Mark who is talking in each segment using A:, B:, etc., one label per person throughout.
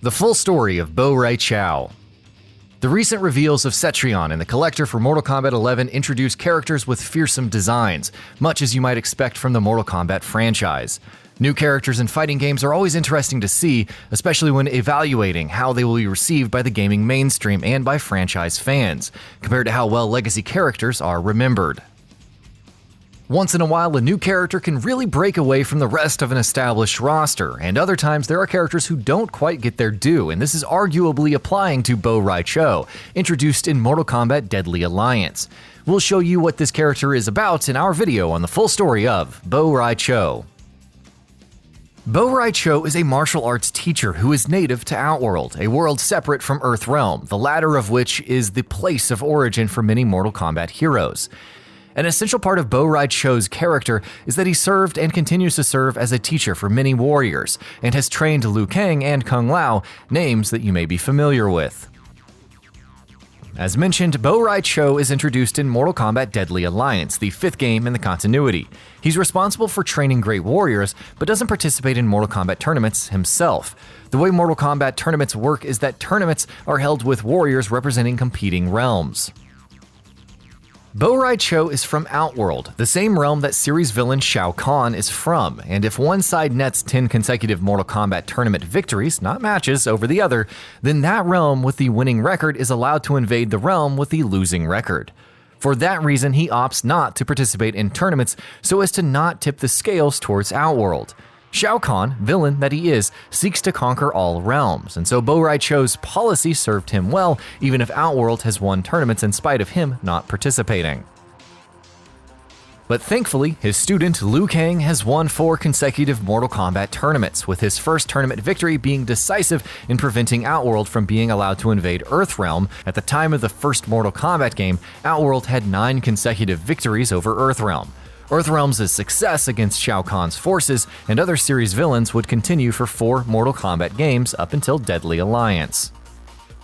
A: The full story of Bo Rai Cho. The recent reveals of Cetrion and The Kollector for Mortal Kombat 11 introduce characters with fearsome designs, much as you might expect from the Mortal Kombat franchise. New characters in fighting games are always interesting to see, especially when evaluating how they will be received by the gaming mainstream and by franchise fans, compared to how well legacy characters are remembered. Once in a while, a new character can really break away from the rest of an established roster, and other times there are characters who don't quite get their due, and this is arguably applying to Bo Rai Cho, introduced in Mortal Kombat Deadly Alliance. We'll show you what this character is about in our video on the full story of Bo Rai Cho. Bo Rai Cho is a martial arts teacher who is native to Outworld, a world separate from Earthrealm, the latter of which is the place of origin for many Mortal Kombat heroes. An essential part of Bo Rai Cho's character is that he served and continues to serve as a teacher for many warriors, and has trained Liu Kang and Kung Lao, names that you may be familiar with. As mentioned, Bo Rai Cho is introduced in Mortal Kombat Deadly Alliance, the 5th game in the continuity. He's responsible for training great warriors, but doesn't participate in Mortal Kombat tournaments himself. The way Mortal Kombat tournaments work is that tournaments are held with warriors representing competing realms. Bo Rai Cho is from Outworld, the same realm that series villain Shao Kahn is from, and if one side nets 10 consecutive Mortal Kombat tournament victories, not matches, over the other, then that realm with the winning record is allowed to invade the realm with the losing record. For that reason, he opts not to participate in tournaments so as to not tip the scales towards Outworld. Shao Kahn, villain that he is, seeks to conquer all realms, and so Bo Rai Cho's policy served him well, even if Outworld has won tournaments in spite of him not participating. But thankfully, his student Liu Kang has won 4 consecutive Mortal Kombat tournaments, with his first tournament victory being decisive in preventing Outworld from being allowed to invade Earthrealm. At the time of the first Mortal Kombat game, Outworld had 9 consecutive victories over Earthrealm. Earthrealm's success against Shao Kahn's forces and other series villains would continue for 4 Mortal Kombat games up until Deadly Alliance.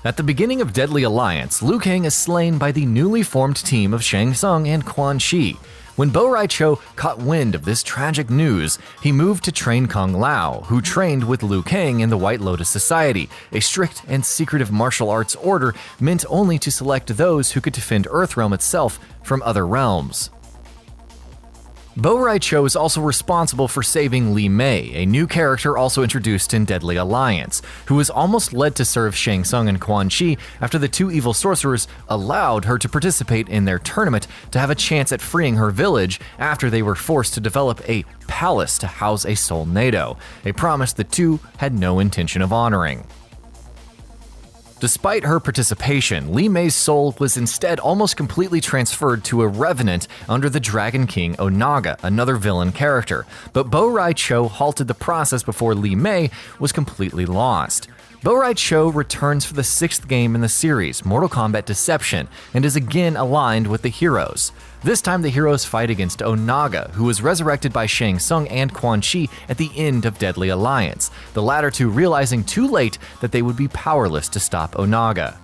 A: At the beginning of Deadly Alliance, Liu Kang is slain by the newly formed team of Shang Tsung and Quan Chi. When Bo Rai Cho caught wind of this tragic news, he moved to train Kung Lao, who trained with Liu Kang in the White Lotus Society, a strict and secretive martial arts order meant only to select those who could defend Earthrealm itself from other realms. Bo Rai Cho is also responsible for saving Li Mei, a new character also introduced in Deadly Alliance, who was almost led to serve Shang Tsung and Quan Chi after the 2 evil sorcerers allowed her to participate in their tournament to have a chance at freeing her village after they were forced to develop a palace to house a Soulnado, a promise the 2 had no intention of honoring. Despite her participation, Li Mei's soul was instead almost completely transferred to a revenant under the Dragon King Onaga, another villain character, but Bo Rai Cho halted the process before Li Mei was completely lost. Bo Rai Cho returns for the 6th game in the series, Mortal Kombat Deception, and is again aligned with the heroes. This time the heroes fight against Onaga, who was resurrected by Shang Tsung and Quan Chi at the end of Deadly Alliance, the latter 2 realizing too late that they would be powerless to stop Onaga.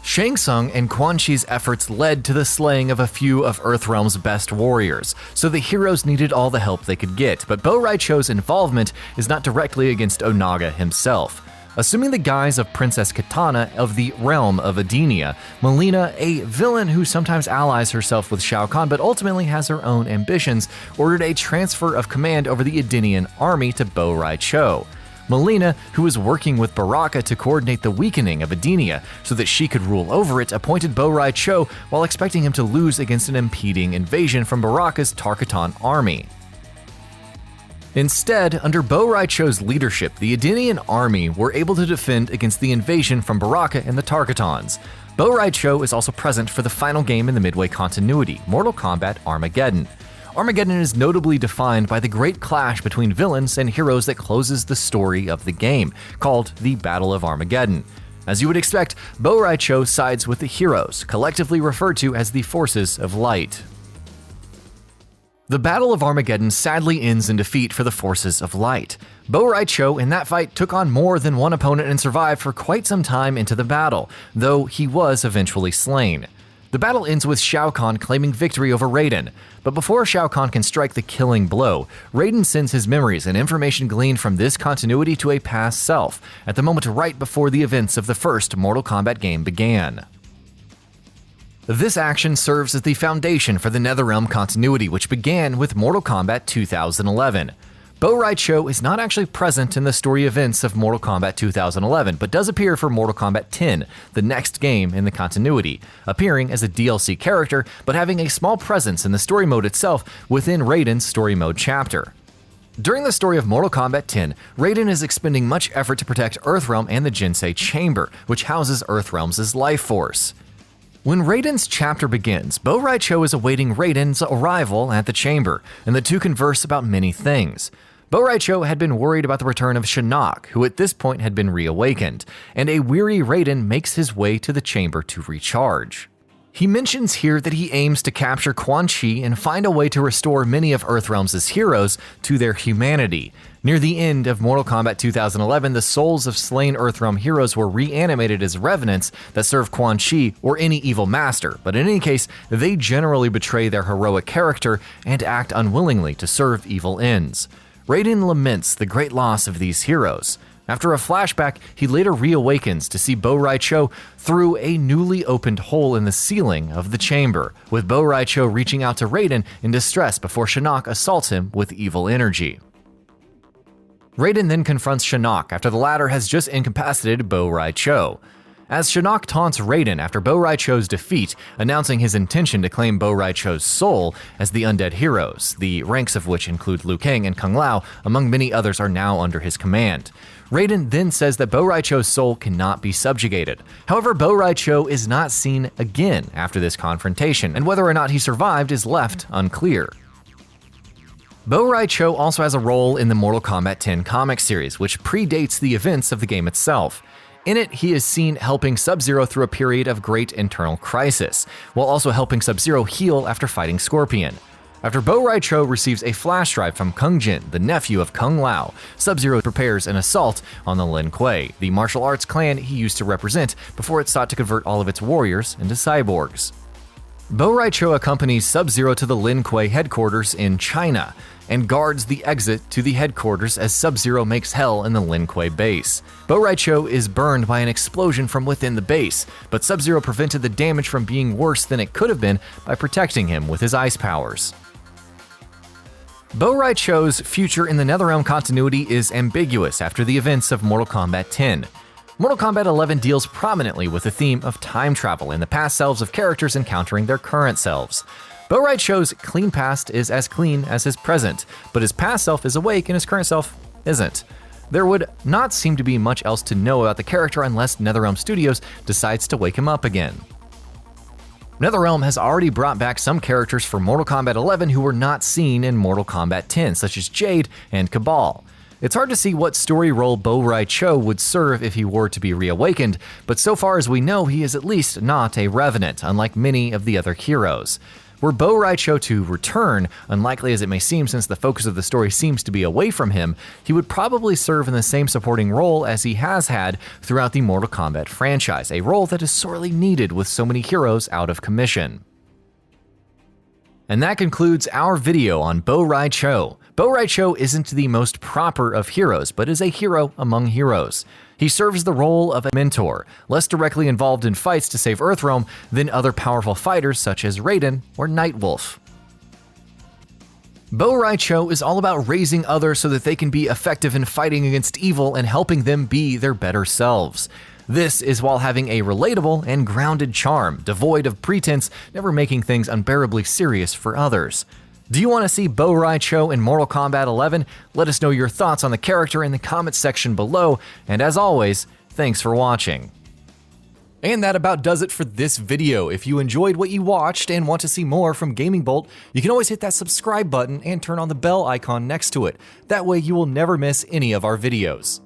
A: Shang Tsung and Quan Chi's efforts led to the slaying of a few of Earthrealm's best warriors, so the heroes needed all the help they could get, but Bo Rai Cho's involvement is not directly against Onaga himself. Assuming the guise of Princess Kitana of the realm of Edenia, Mileena, a villain who sometimes allies herself with Shao Kahn but ultimately has her own ambitions, ordered a transfer of command over the Edenian army to Bo Rai Cho. Mileena, who was working with Baraka to coordinate the weakening of Edenia so that she could rule over it, appointed Bo Rai Cho while expecting him to lose against an impeding invasion from Baraka's Tarkatan army. Instead, under Bo Rai Cho's leadership, the Edenian army were able to defend against the invasion from Baraka and the Tarkatans. Bo Rai Cho is also present for the final game in the Midway continuity, Mortal Kombat Armageddon. Armageddon is notably defined by the great clash between villains and heroes that closes the story of the game, called the Battle of Armageddon. As you would expect, Bo Rai Cho sides with the heroes, collectively referred to as the Forces of Light. The Battle of Armageddon sadly ends in defeat for the Forces of Light. Bo Rai Cho in that fight took on more than one opponent and survived for quite some time into the battle, though he was eventually slain. The battle ends with Shao Kahn claiming victory over Raiden, but before Shao Kahn can strike the killing blow, Raiden sends his memories and information gleaned from this continuity to a past self, at the moment right before the events of the first Mortal Kombat game began. This action serves as the foundation for the NetherRealm continuity, which began with Mortal Kombat 2011. Bo Rai Cho is not actually present in the story events of Mortal Kombat 2011, but does appear for Mortal Kombat 10, the next game in the continuity, appearing as a DLC character, but having a small presence in the story mode itself within Raiden's story mode chapter. During the story of Mortal Kombat 10, Raiden is expending much effort to protect Earthrealm and the Jinsei Chamber, which houses Earthrealm's life force. When Raiden's chapter begins, Bo Rai Cho is awaiting Raiden's arrival at the chamber, and the two converse about many things. Bo Rai Cho had been worried about the return of Shinnok, who at this point had been reawakened, and a weary Raiden makes his way to the chamber to recharge. He mentions here that he aims to capture Quan Chi and find a way to restore many of Earthrealm's heroes to their humanity. Near the end of Mortal Kombat 2011, the souls of slain Earthrealm heroes were reanimated as revenants that serve Quan Chi or any evil master, but in any case, they generally betray their heroic character and act unwillingly to serve evil ends. Raiden laments the great loss of these heroes. After a flashback, he later reawakens to see Bo Rai Cho through a newly opened hole in the ceiling of the chamber, with Bo Rai Cho reaching out to Raiden in distress before Shinnok assaults him with evil energy. Raiden then confronts Shinnok after the latter has just incapacitated Bo Rai Cho. As Shinnok taunts Raiden after Bo Rai Cho's defeat, announcing his intention to claim Bo Rai Cho's soul as the undead heroes, the ranks of which include Liu Kang and Kung Lao, among many others, are now under his command. Raiden then says that Bo Rai Cho's soul cannot be subjugated. However, Bo Rai Cho is not seen again after this confrontation, and whether or not he survived is left unclear. Bo Rai Cho also has a role in the Mortal Kombat 10 comic series, which predates the events of the game itself. In it, he is seen helping Sub-Zero through a period of great internal crisis, while also helping Sub-Zero heal after fighting Scorpion. After Bo Rai Cho receives a flash drive from Kung Jin, the nephew of Kung Lao, Sub-Zero prepares an assault on the Lin Kuei, the martial arts clan he used to represent before it sought to convert all of its warriors into cyborgs. Bo Rai Cho accompanies Sub-Zero to the Lin Kuei headquarters in China, and guards the exit to the headquarters as Sub-Zero makes hell in the Lin Kuei base. Bo Rai Cho is burned by an explosion from within the base, but Sub-Zero prevented the damage from being worse than it could have been by protecting him with his ice powers. Bo Rai Cho's future in the NetherRealm continuity is ambiguous after the events of Mortal Kombat 10. Mortal Kombat 11 deals prominently with the theme of time travel and the past selves of characters encountering their current selves. Bo Rai Cho's clean past is as clean as his present, but his past self is awake and his current self isn't. There would not seem to be much else to know about the character unless NetherRealm Studios decides to wake him up again. NetherRealm has already brought back some characters for Mortal Kombat 11 who were not seen in Mortal Kombat 10, such as Jade and Kabal. It's hard to see what story role Bo Rai Cho would serve if he were to be reawakened, but so far as we know, he is at least not a revenant, unlike many of the other heroes. Were Bo Rai Cho to return, unlikely as it may seem since the focus of the story seems to be away from him, he would probably serve in the same supporting role as he has had throughout the Mortal Kombat franchise, a role that is sorely needed with so many heroes out of commission. And that concludes our video on Bo Rai Cho. Bo Rai Cho isn't the most proper of heroes, but is a hero among heroes. He serves the role of a mentor, less directly involved in fights to save Earthrealm than other powerful fighters such as Raiden or Nightwolf. Bo Rai Cho is all about raising others so that they can be effective in fighting against evil and helping them be their better selves. This is while having a relatable and grounded charm, devoid of pretense, never making things unbearably serious for others. Do you want to see Bo Rai Cho in Mortal Kombat 11? Let us know your thoughts on the character in the comments section below, and as always, thanks for watching. And that about does it for this video. If you enjoyed what you watched and want to see more from GamingBolt, you can always hit that subscribe button and turn on the bell icon next to it. That way you will never miss any of our videos.